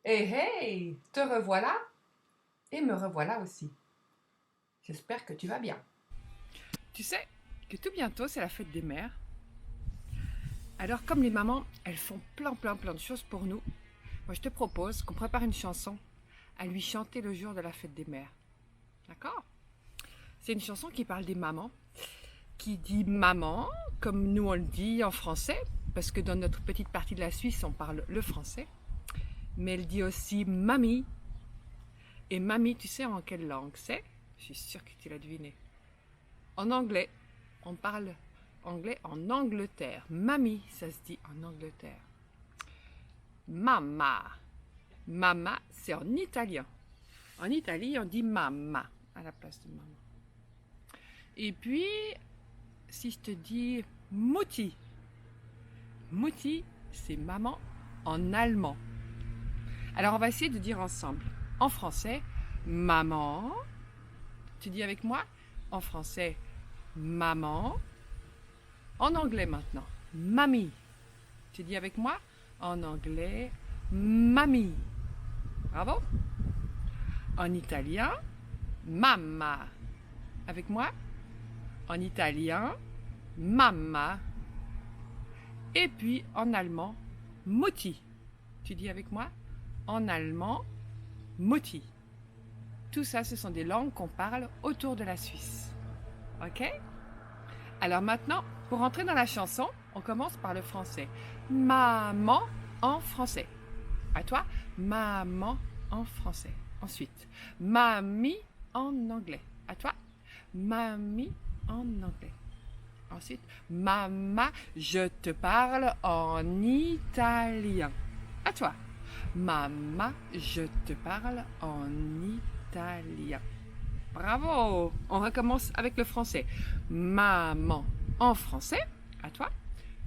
Hey hey, te revoilà et me revoilà aussi. J'espère que tu vas bien. Tu sais que tout bientôt, c'est la fête des mères. Alors, comme les mamans, elles font plein de choses pour nous, moi je te propose qu'on prépare une chanson à lui chanter le jour de la fête des mères. D'accord? C'est une chanson qui parle des mamans, qui dit maman, comme nous on le dit en français, parce que dans notre petite partie de la Suisse, on parle le français. Mais elle dit aussi mamie. Et mamie, tu sais en quelle langue c'est? Je suis sûre que tu l'as deviné. En anglais. On parle anglais en Angleterre. Mamie, ça se dit en Angleterre. Mamma. Mamma, c'est en italien. En Italie, on dit mamma à la place de maman. Et puis, si je te dis mutti. Mutti, c'est maman en allemand. Alors, on va essayer de dire ensemble. En français, maman. Tu dis avec moi? En français, maman. En anglais maintenant, mamie. Tu dis avec moi? En anglais, mamie. Bravo. En italien, mamma. Avec moi? En italien, mamma. Et puis en allemand, mutti. Tu dis avec moi? En allemand, mutti. Tout ça, ce sont des langues qu'on parle autour de la Suisse. Ok? Alors maintenant, pour entrer dans la chanson, on commence par le français. Maman en français. À toi, maman en français. Ensuite, mamie en anglais. À toi, mamie en anglais. Ensuite, mama, je te parle en italien. À toi, mama, je te parle en italien. Bravo! On recommence avec le français. Maman en français. À toi.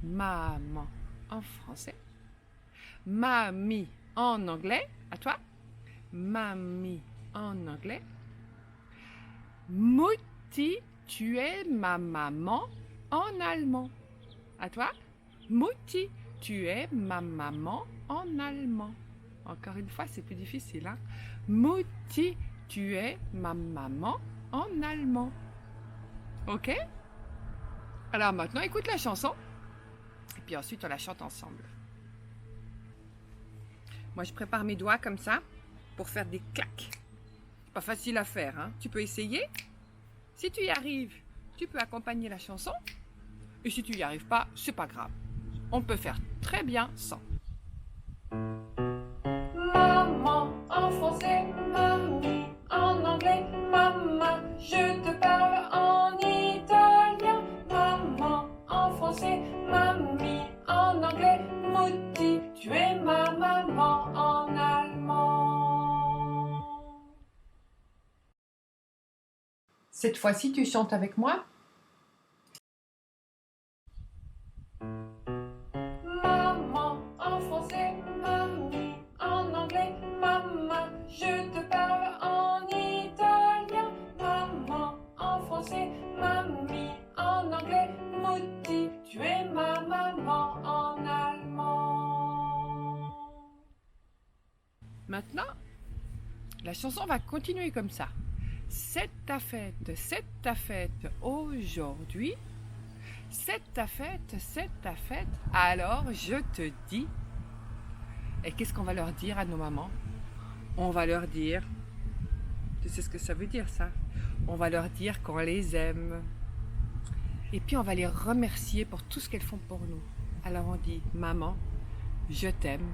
Maman en français. Mamie en anglais. À toi. Mamie en anglais. Mutti, tu es ma maman en allemand. À toi. Mutti, tu es ma maman en allemand. Encore une fois, c'est plus difficile. Hein? Mutti, tu es ma maman en allemand. Ok? Alors maintenant, écoute la chanson. Et puis ensuite, on la chante ensemble. Moi, je prépare mes doigts comme ça pour faire des claques. Pas facile à faire, hein? Tu peux essayer. Si tu y arrives, tu peux accompagner la chanson. Et si tu y arrives pas, c'est pas grave. On peut faire très bien sans. Maman en français, mamie en anglais, maman, je te parle en italien. Maman en français, mamie en anglais, mutti, tu es ma maman en allemand. Cette fois-ci, tu chantes avec moi? Maman en français, mamie en anglais, maman, je te parle en italien. Maman en français, mamie en anglais, mutti, tu es ma maman en allemand. Maintenant, la chanson va continuer comme ça. C'est ta fête aujourd'hui. C'est ta fête. Alors je te dis. Et qu'est-ce qu'on va leur dire à nos mamans? On va leur dire, tu sais ce que ça veut dire ça? On va leur dire qu'on les aime. Et puis on va les remercier pour tout ce qu'elles font pour nous. Alors on dit, maman, je t'aime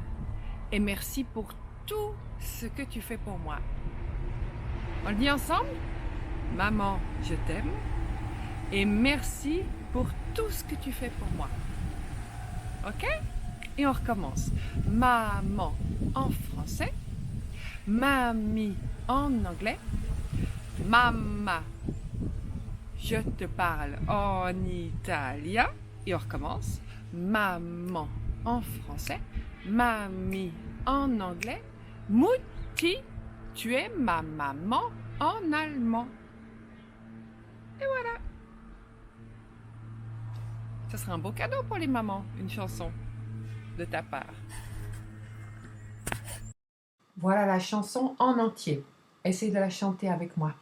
et merci pour tout ce que tu fais pour moi. On le dit ensemble? Maman, je t'aime et merci pour tout ce que tu fais pour moi. Ok? Et on recommence. Maman en français, mamie en anglais, mamma, je te parle en italien. Et on recommence. Maman en français, mamie en anglais, mutti, tu es ma maman en allemand. Et voilà. Ce sera un beau cadeau pour les mamans, une chanson de ta part. Voilà la chanson en entier. Essayez de la chanter avec moi.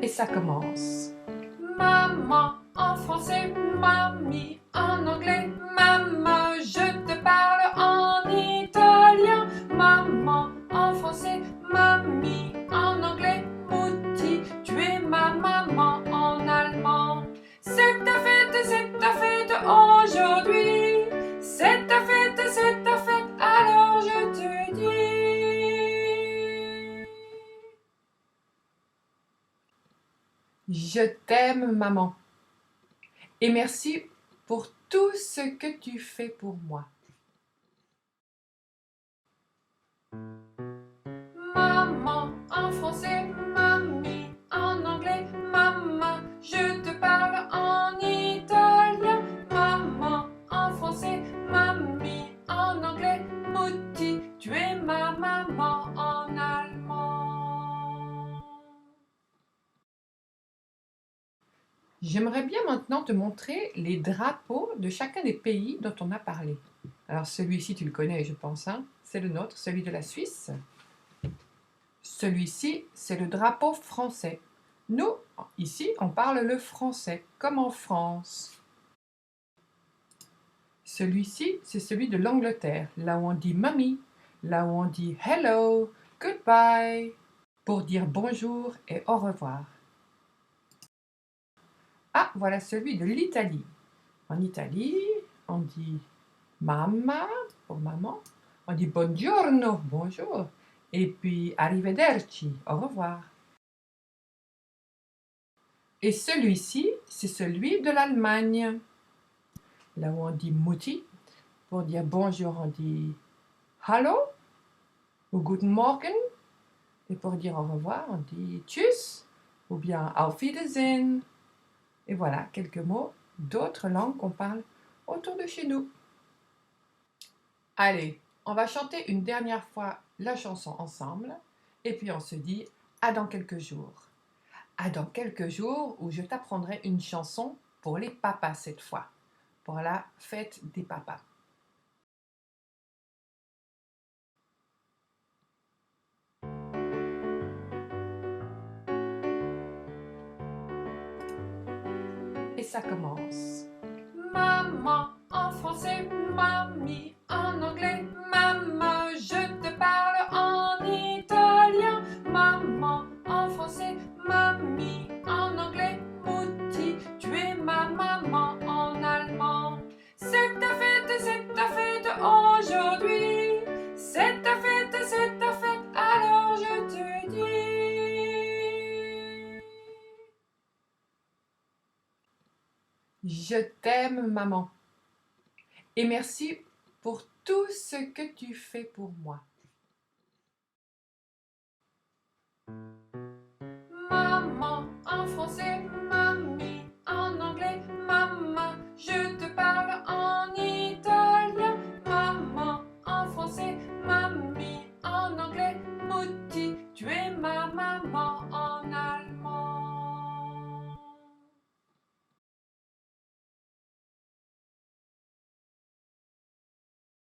Et ça commence. Maman en français, mamie en anglais, maman, je te parle en italien. Maman en français, mamie en anglais, Mouti, tu es ma maman en allemand. C'est ta fête aujourd'hui. C'est ta fête, alors je te dis. Je t'aime, maman. Et merci pour tout ce que tu fais pour moi. Maman en français, mamie en anglais, maman, je te parle en italien. Maman en français, mamie en anglais, Mouti, tu es ma maman en allemand. J'aimerais bien maintenant te montrer les drapeaux de chacun des pays dont on a parlé. Alors celui-ci, tu le connais, je pense, hein? C'est le nôtre, celui de la Suisse. Celui-ci, c'est le drapeau français. Nous, ici, on parle le français, comme en France. Celui-ci, c'est celui de l'Angleterre, là où on dit mamie, là où on dit hello, goodbye, pour dire bonjour et au revoir. Ah, voilà celui de l'Italie. En Italie, on dit mamma pour maman, on dit buongiorno, bonjour, et puis arrivederci, au revoir. Et celui-ci, c'est celui de l'Allemagne, là où on dit Mutti, pour dire bonjour, on dit hallo ou guten Morgen, et pour dire au revoir, on dit tschüss ou bien auf Wiedersehen. Et voilà quelques mots d'autres langues qu'on parle autour de chez nous. Allez, on va chanter une dernière fois la chanson ensemble, et puis on se dit à dans quelques jours. À dans quelques jours où je t'apprendrai une chanson pour les papas cette fois, pour la fête des papas. Et ça commence. Maman en français, mamie en anglais, maman, je te parle en italien. Maman en français, mamie en anglais, Mouti, tu es ma maman en allemand. C'est ta fête aujourd'hui. C'est ta fête, alors je te dis. Je t'aime, maman. Et merci pour tout ce que tu fais pour moi.